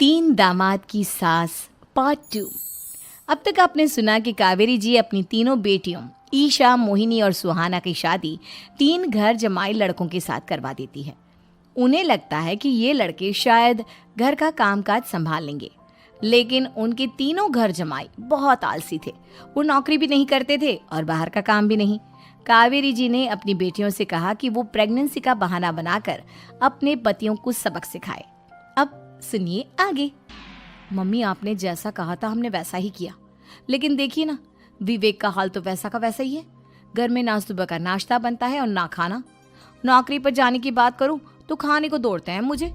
तीन दामाद की सास पार्ट 2। अब तक आपने सुना कि कावेरी जी अपनी तीनों बेटियों ईशा, मोहिनी और सुहाना की शादी 3 घर जमाई लड़कों के साथ करवा देती है। उन्हें लगता है कि ये लड़के शायद घर का कामकाज संभाल लेंगे, लेकिन उनके तीनों घर जमाई बहुत आलसी थे। वो नौकरी भी नहीं करते थे और बाहर का काम भी नहीं। कावेरी जी ने अपनी बेटियों से कहा कि वो प्रेगनेंसी का बहाना बनाकर अपने पतियों को सबक सिखाए। अब सुनिए आगे। मम्मी, आपने जैसा कहा था हमने वैसा ही किया, लेकिन देखिए ना, विवेक का हाल तो वैसा का वैसा ही है। घर में ना सुबह का नाश्ता बनता है और ना खाना। नौकरी पर जाने की बात करूं तो खाने को दौड़ते हैं मुझे।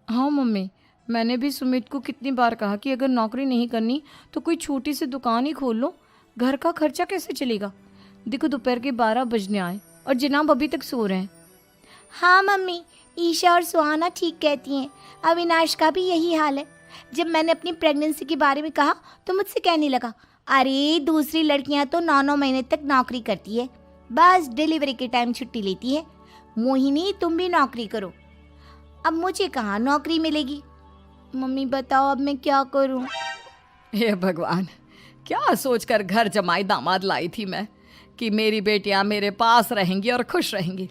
हाँ मम्मी, मैंने भी सुमित को कितनी बार कहा कि अगर नौकरी नहीं करनी तो कोई छोटी सी दुकान ही खोल लो। घर का खर्चा कैसे चलेगा? देखो दोपहर के 12 बजने आए और जनाब अभी तक सो रहे हैं। हाँ मम्मी, ईशा और सुहाना ठीक कहती हैं। अविनाश का भी यही हाल है। जब मैंने अपनी प्रेगनेंसी के बारे में कहा तो मुझसे कहने लगा, अरे दूसरी लड़कियां तो 9-9 महीने तक नौकरी करती है, बस डिलीवरी के टाइम छुट्टी लेती है। मोहिनी, तुम भी नौकरी करो। अब मुझे कहाँ नौकरी मिलेगी? मम्मी बताओ, अब मैं क्या करूँ? हे भगवान, क्या सोचकर घर जमाई दामाद लाई थी मैं कि मेरी बेटियां मेरे पास रहेंगी और खुश रहेंगी,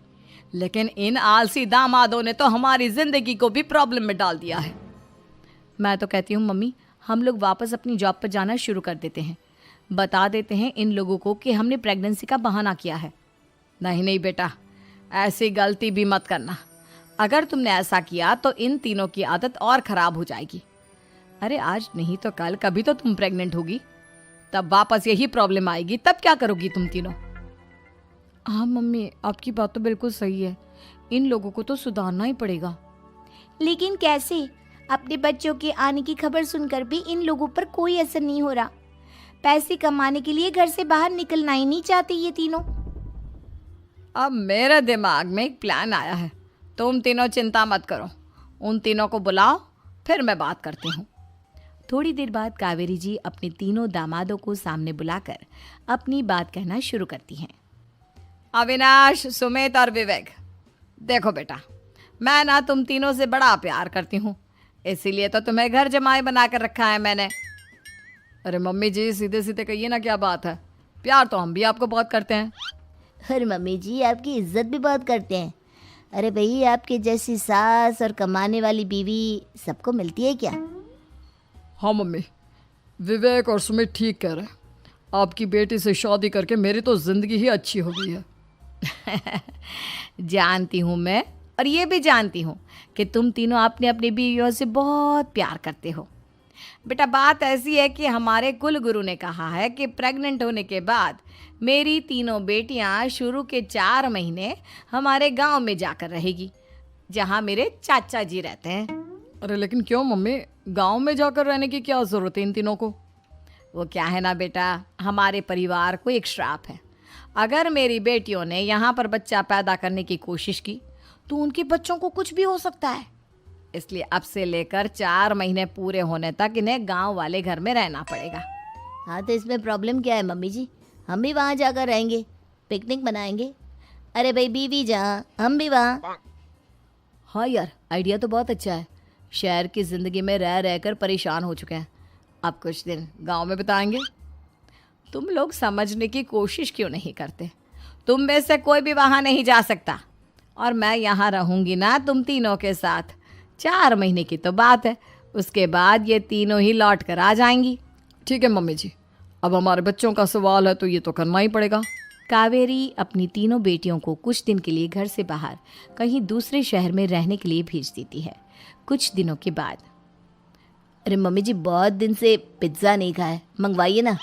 लेकिन इन आलसी दामादों ने तो हमारी जिंदगी को भी प्रॉब्लम में डाल दिया है। मैं तो कहती हूँ मम्मी, हम लोग वापस अपनी जॉब पर जाना शुरू कर देते हैं। बता देते हैं इन लोगों को कि हमने प्रेगनेंसी का बहाना किया है। नहीं नहीं बेटा, ऐसी गलती भी मत करना। अगर तुमने ऐसा किया तो इन तीनों की आदत और ख़राब हो जाएगी। अरे आज नहीं तो कल कभी तो तुम प्रेग्नेंट होगी, तब वापस यही प्रॉब्लम आएगी। तब क्या करोगी तुम तीनों? हाँ मम्मी, आपकी बात तो बिल्कुल सही है। इन लोगों को तो सुधारना ही पड़ेगा। लेकिन कैसे? अपने बच्चों के आने की खबर सुनकर भी इन लोगों पर कोई असर नहीं हो रहा। पैसे कमाने के लिए घर से बाहर निकलना ही नहीं चाहते ये तीनों। अब मेरे दिमाग में एक प्लान आया है। तुम तीनों चिंता मत करो, उन तीनों को बुलाओ, फिर मैं बात करती हूँ। थोड़ी देर बाद कावेरी जी अपने तीनों दामादों को सामने बुलाकर अपनी बात कहना शुरू करती हैं। अविनाश, सुमित और विवेक, देखो बेटा, मैं ना तुम तीनों से बड़ा प्यार करती हूँ, इसीलिए तो तुम्हें घर जमाई बना कर रखा है मैंने। अरे मम्मी जी, सीधे सीधे कहिए ना, क्या बात है? प्यार तो हम भी आपको बहुत करते हैं। अरे मम्मी जी, आपकी इज्जत भी बहुत करते हैं। अरे भाई, आपके जैसी सास और कमाने वाली बीवी सबको मिलती है क्या? हाँ मम्मी, विवेक और सुमित ठीक कह रहे हैं। आपकी बेटी से शादी करके मेरी तो ज़िंदगी ही अच्छी हो गई है। जानती हूँ मैं, और ये भी जानती हूँ कि तुम तीनों अपने अपनी बीवियों से बहुत प्यार करते हो। बेटा, बात ऐसी है कि हमारे कुल गुरु ने कहा है कि प्रेग्नेंट होने के बाद मेरी तीनों बेटियां शुरू के 4 महीने हमारे गांव में जाकर रहेगी, जहां मेरे चाचा जी रहते हैं। अरे लेकिन क्यों मम्मी, गांव में जाकर रहने की क्या ज़रूरत है इन तीनों को? वो क्या है ना बेटा, हमारे परिवार को एक श्राप है। अगर मेरी बेटियों ने यहाँ पर बच्चा पैदा करने की कोशिश की तो उनके बच्चों को कुछ भी हो सकता है। इसलिए अब से लेकर 4 महीने पूरे होने तक इन्हें गांव वाले घर में रहना पड़ेगा। हाँ, तो इसमें प्रॉब्लम क्या है मम्मी जी? हम भी वहाँ जाकर रहेंगे, पिकनिक मनाएंगे। अरे भाई, बीवी जहाँ हम भी वहाँ। हाँ यार, आइडिया तो बहुत अच्छा है। शहर की ज़िंदगी में रह रहकर परेशान हो चुके हैं, अब कुछ दिन गांव में बिताएंगे। तुम लोग समझने की कोशिश क्यों नहीं करते? तुम में से कोई भी वहाँ नहीं जा सकता, और मैं यहाँ रहूँगी ना तुम तीनों के साथ। 4 महीने की तो बात है, उसके बाद ये तीनों ही लौट कर आ जाएंगी। ठीक है मम्मी जी, अब हमारे बच्चों का सवाल है तो ये तो करना ही पड़ेगा। कावेरी अपनी तीनों बेटियों को कुछ दिन के लिए घर से बाहर कहीं दूसरे शहर में रहने के लिए भेज देती है। कुछ दिनों के बाद, अरे मम्मी जी, बहुत दिन से पिज्ज़ा नहीं खाया, मंगवाइए ना।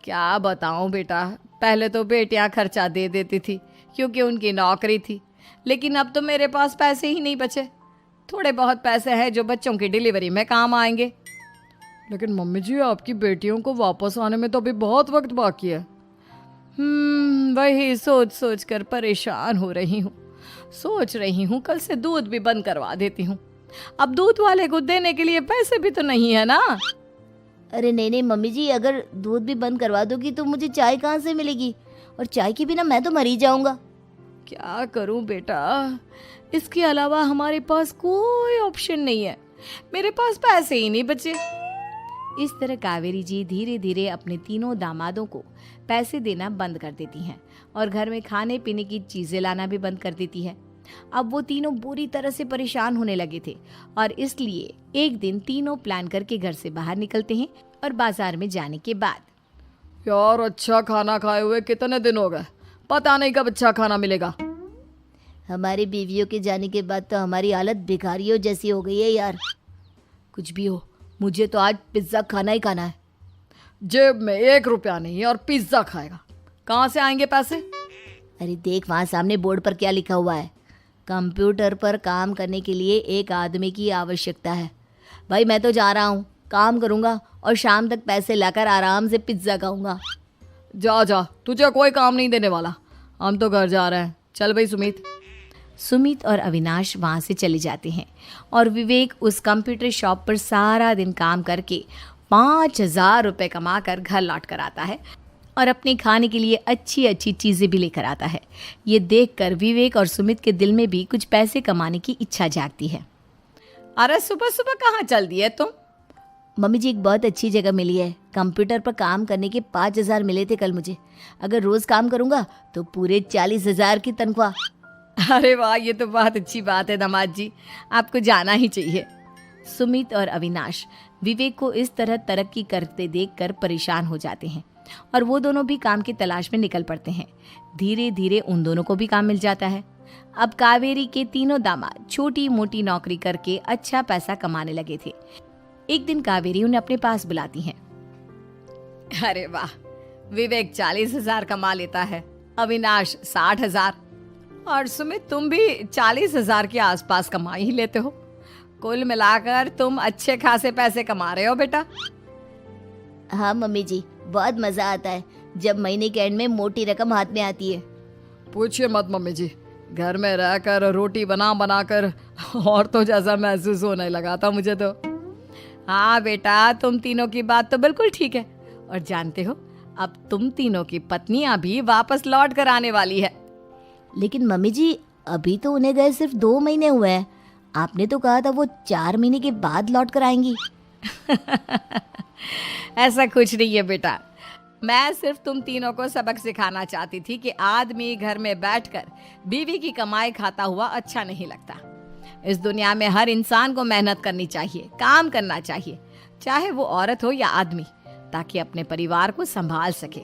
क्या बताऊं बेटा, पहले तो बेटियां खर्चा दे देती थी क्योंकि उनकी नौकरी थी, लेकिन अब तो मेरे पास पैसे ही नहीं बचे। थोड़े बहुत पैसे हैं जो बच्चों की डिलीवरी में काम आएंगे। लेकिन मम्मी जी, आपकी बेटियों को वापस आने में तो अभी बहुत वक्त बाकी है। वही सोच सोच कर परेशान हो रही हूँ। सोच रही हूँ कल से दूध भी बंद करवा देती हूँ। अब दूध वाले को देने के लिए पैसे भी तो नहीं है ना। अरे नहीं नहीं मम्मी जी, अगर दूध भी बंद करवा दोगी तो मुझे चाय कहाँ से मिलेगी? और चाय के बिना मैं तो मर ही जाऊंगा। क्या करूं बेटा, इसके अलावा हमारे पास कोई ऑप्शन नहीं है, मेरे पास पैसे ही नहीं बचे। इस तरह कावेरी जी धीरे धीरे अपने तीनों दामादों को पैसे देना बंद कर देती हैं और घर में खाने पीने की चीजें लाना भी बंद कर देती है। अब वो तीनों बुरी तरह से परेशान होने लगे थे और इसलिए एक दिन तीनों प्लान करके घर से बाहर निकलते हैं और बाजार में जाने के बाद यार अच्छा खाना खाए हुए कितने दिन हो गए, पता नहीं कब अच्छा खाना मिलेगा। हमारी बीवियों के जाने के बाद तो हमारी हालत भिखारियों जैसी हो गई है यार। कुछ भी हो, मुझे तो आज पिज्ज़ा खाना ही खाना है। जेब में 1 रुपया नहीं और पिज्जा खाएगा, कहाँ से आएंगे पैसे? अरे देख वहाँ सामने बोर्ड पर क्या लिखा हुआ है, कंप्यूटर पर काम करने के लिए एक आदमी की आवश्यकता है। भाई मैं तो जा रहा हूँ, काम करूँगा और शाम तक पैसे लाकर आराम से पिज्ज़ा खाऊंगा। जा जा, तुझे कोई काम नहीं देने वाला, हम तो घर जा रहे हैं। चल भाई सुमित। सुमित और अविनाश वहाँ से चले जाते हैं और विवेक उस कंप्यूटर शॉप पर सारा दिन काम करके 5,000 रुपये कमा कर घर लौट कर आता है और अपने खाने के लिए अच्छी अच्छी चीज़ें भी लेकर आता है। ये देखकर विवेक और सुमित के दिल में भी कुछ पैसे कमाने की इच्छा जागती है। अरे सुबह सुबह कहाँ चल दी है तुम? मम्मी जी एक बहुत अच्छी जगह मिली है, कंप्यूटर पर काम करने के 5,000 मिले थे कल मुझे। अगर रोज़ काम करूँगा तो पूरे 40,000 की तनख्वाह। अरे वाह, ये तो बहुत अच्छी बात है दामाद जी, आपको जाना ही चाहिए। सुमित और अविनाश विवेक को इस तरह तरक्की करते देखकर परेशान हो जाते हैं और वो दोनों भी काम की तलाश में निकल पड़ते हैं। धीरे धीरे उन दोनों को भी काम मिल जाता है। अब कावेरी के तीनों दामाद छोटी मोटी नौकरी करके अच्छा पैसा कमाने लगे थे। एक दिन कावेरी उन्हें अपने पास बुलाती है। अरे वाह, विवेक 40,000 कमा लेता है, अविनाश 60,000 और सुमित तुम भी 40,000 के आसपास कमा ही लेते हो। कुल मिलाकर तुम अच्छे खासे पैसे कमा रहे हो बेटा। हाँ मम्मी जी, बहुत मज़ा आता है जब महीने के एंड में मोटी रकम हाथ में आती है। पूछिए मत मम्मी जी, घर में रहकर रोटी बना बना कर और तो जैसा महसूस होने लगा था मुझे तो। हाँ बेटा, तुम तीनों की बात तो बिल्कुल ठीक है और जानते हो अब तुम तीनों की पत्नियां भी वापस लौट कर आने वाली है। लेकिन मम्मी जी अभी तो उन्हें गए सिर्फ 2 महीने हुए हैं, आपने तो कहा था वो 4 महीने के बाद लौट कर आएंगी। ऐसा कुछ नहीं है बेटा, मैं सिर्फ तुम तीनों को सबक सिखाना चाहती थी कि आदमी घर में बैठकर बीवी की कमाई खाता हुआ अच्छा नहीं लगता। इस दुनिया में हर इंसान को मेहनत करनी चाहिए, काम करना चाहिए, चाहे वो औरत हो या आदमी, ताकि अपने परिवार को संभाल सके।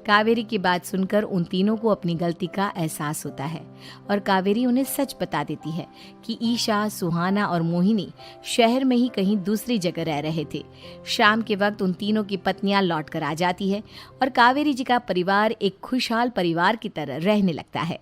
कावेरी की बात सुनकर उन तीनों को अपनी गलती का एहसास होता है और कावेरी उन्हें सच बता देती है कि ईशा, सुहाना और मोहिनी शहर में ही कहीं दूसरी जगह रह रहे थे। शाम के वक्त उन तीनों की पत्नियां लौट कर आ जाती है और कावेरी जी का परिवार एक खुशहाल परिवार की तरह रहने लगता है।